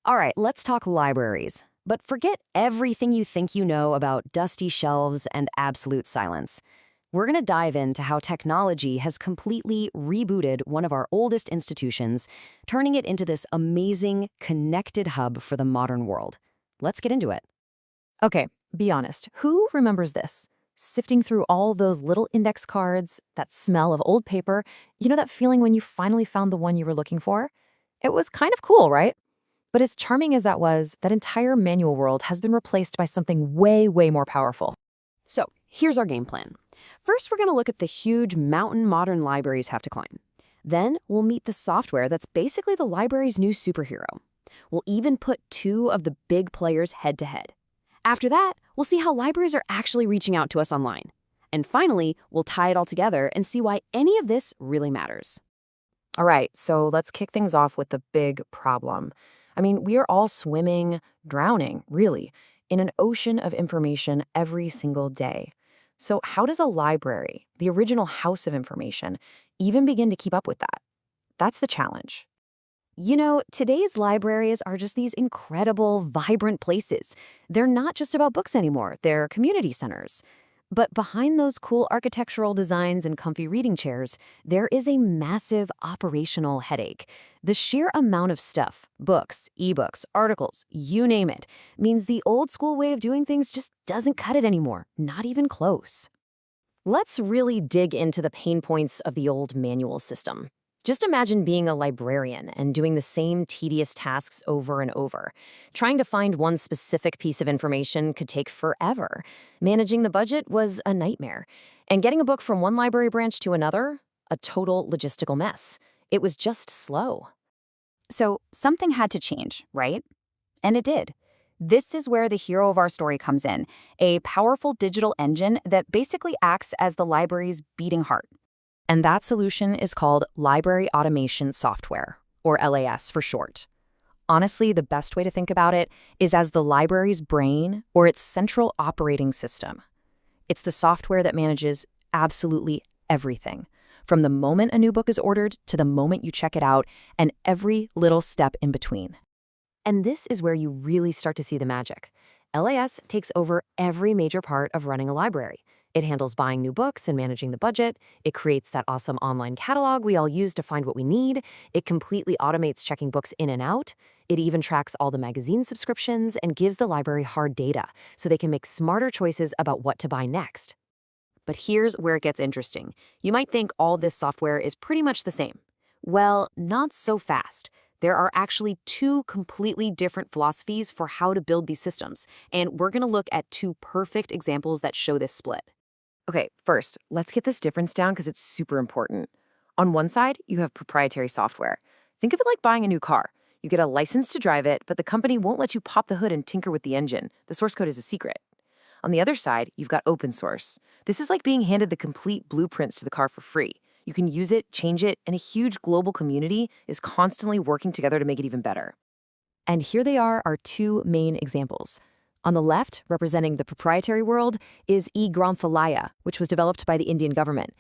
All right, let's talk libraries. But forget everything you think you know about dusty shelves and absolute silence. We're going to dive into how technology has completely rebooted one of our oldest institutions, turning it into this amazing, connected hub for the modern world. Let's get into it. Okay, be honest. Who remembers this? Sifting through all those little index cards, that smell of old paper, that feeling when you finally found the one you were looking for? It was kind of cool, right? But as charming as that was, that entire manual world has been replaced by something way, way more powerful. So, here's our game plan. First, we're going to look at the huge mountain modern libraries have to climb. Then, we'll meet the software that's basically the library's new superhero. We'll even put two of the big players head to head. After that, we'll see how libraries are actually reaching out to us online. And finally, we'll tie it all together and see why any of this really matters. All right, so let's kick things off with the big problem. I mean, we are all swimming, drowning, really, in an ocean of information every single day. So how does a library, the original house of information, even begin to keep up with that? That's the challenge. You know, today's libraries are just these incredible, vibrant places. They're not just about books anymore, they're community centers. But behind those cool architectural designs and comfy reading chairs, there is a massive operational headache. The sheer amount of stuff, books, ebooks, articles, you name it, means the old school way of doing things just doesn't cut it anymore, not even close. Let's really dig into the pain points of the old manual system. Just imagine being a librarian and doing the same tedious tasks over and over. Trying to find one specific piece of information could take forever. Managing the budget was a nightmare. And getting a book from one library branch to another, a total logistical mess. It was just slow. So something had to change, right? And it did. This is where the hero of our story comes in, a powerful digital engine that basically acts as the library's beating heart. And that solution is called Library Automation Software, or LAS for short. Honestly, the best way to think about it is as the library's brain or its central operating system. It's the software that manages absolutely everything, from the moment a new book is ordered to the moment you check it out, and every little step in between. And this is where you really start to see the magic. LAS takes over every major part of running a library. It handles buying new books and managing the budget. It creates that awesome online catalog we all use to find what we need. It completely automates checking books in and out. It even tracks all the magazine subscriptions and gives the library hard data so they can make smarter choices about what to buy next. But here's where it gets interesting. You might think all this software is pretty much the same. Well, not so fast. There are actually two completely different philosophies for how to build these systems, and we're going to look at two perfect examples that show this split. Okay, first, let's get this difference down because it's super important. On one side, you have proprietary software. Think of it like buying a new car. You get a license to drive it, but the company won't let you pop the hood and tinker with the engine. The source code is a secret. On the other side, you've got open source. This is like being handed the complete blueprints to the car for free. You can use it, change it, and a huge global community is constantly working together to make it even better. And here they are, our two main examples. On the left, representing the proprietary world, is eGranthalaya, which was developed by the Indian government.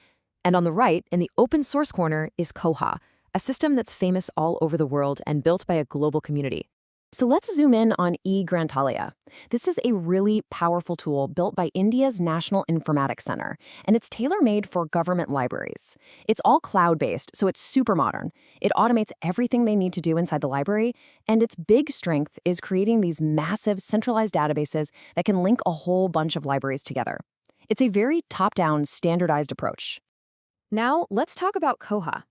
And on the right, in the open source corner, is Koha, a system that's famous all over the world and built by a global community. So let's zoom in on eGranthalaya. This is a really powerful tool built by India's National Informatics Center, and it's tailor-made for government libraries. It's all cloud-based, so it's super modern. It automates everything they need to do inside the library, and its big strength is creating these massive centralized databases that can link a whole bunch of libraries together. It's a very top-down, standardized approach. Now, let's talk about Koha.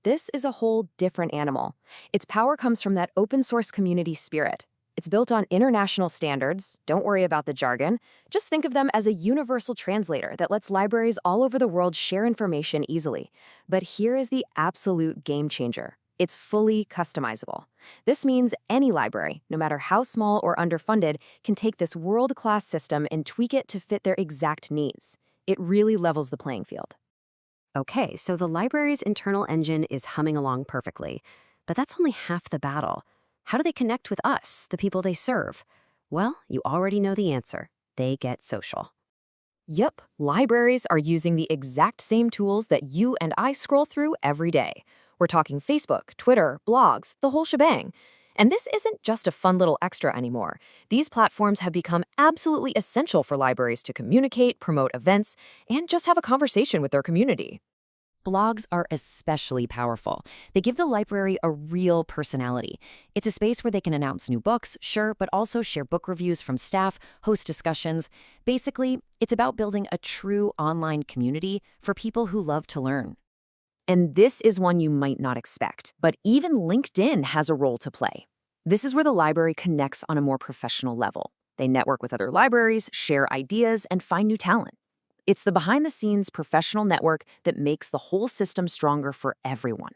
This is a whole different animal. Its power comes from that open source community spirit. It's built on international standards. Don't worry about the jargon. Just think of them as a universal translator that lets libraries all over the world share information easily. But here is the absolute game changer. It's fully customizable. This means any library, no matter how small or underfunded, can take this world-class system and tweak it to fit their exact needs. It really levels the playing field. Okay, so the library's internal engine is humming along perfectly. But that's only half the battle. How do they connect with us, the people they serve? Well, you already know the answer. They get social. Yep, libraries are using the exact same tools that you and I scroll through every day. We're talking Facebook, Twitter, blogs, the whole shebang. And this isn't just a fun little extra anymore. These platforms have become absolutely essential for libraries to communicate, promote events, and just have a conversation with their community. Blogs are especially powerful. They give the library a real personality. It's a space where they can announce new books, sure, but also share book reviews from staff, host discussions. Basically, it's about building a true online community for people who love to learn. And this is one you might not expect, but even LinkedIn has a role to play. This is where the library connects on a more professional level. They network with other libraries, share ideas, and find new talent. It's the behind-the-scenes professional network that makes the whole system stronger for everyone.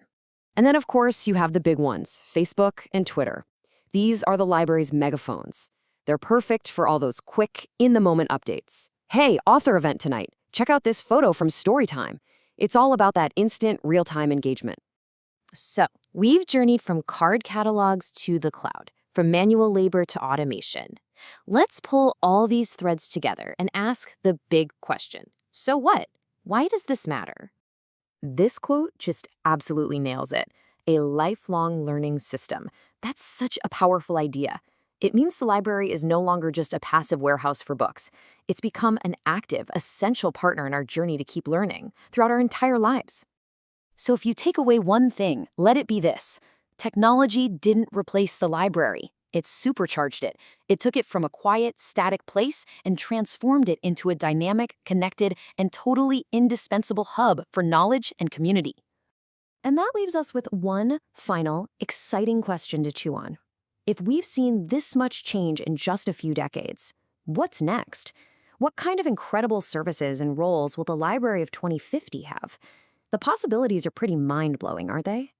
And then, of course, you have the big ones, Facebook and Twitter. These are the library's megaphones. They're perfect for all those quick, in-the-moment updates. Hey, author event tonight. Check out this photo from Storytime. It's all about that instant, real-time engagement. So, we've journeyed from card catalogs to the cloud, from manual labor to automation. Let's pull all these threads together and ask the big question. So what? Why does this matter? This quote just absolutely nails it. A lifelong learning system. That's such a powerful idea. It means the library is no longer just a passive warehouse for books. It's become an active, essential partner in our journey to keep learning throughout our entire lives. So if you take away one thing, let it be this. Technology didn't replace the library. It supercharged it. It took it from a quiet, static place and transformed it into a dynamic, connected, and totally indispensable hub for knowledge and community. And that leaves us with one final, exciting question to chew on. If we've seen this much change in just a few decades, what's next? What kind of incredible services and roles will the Library of 2050 have? The possibilities are pretty mind-blowing, aren't they?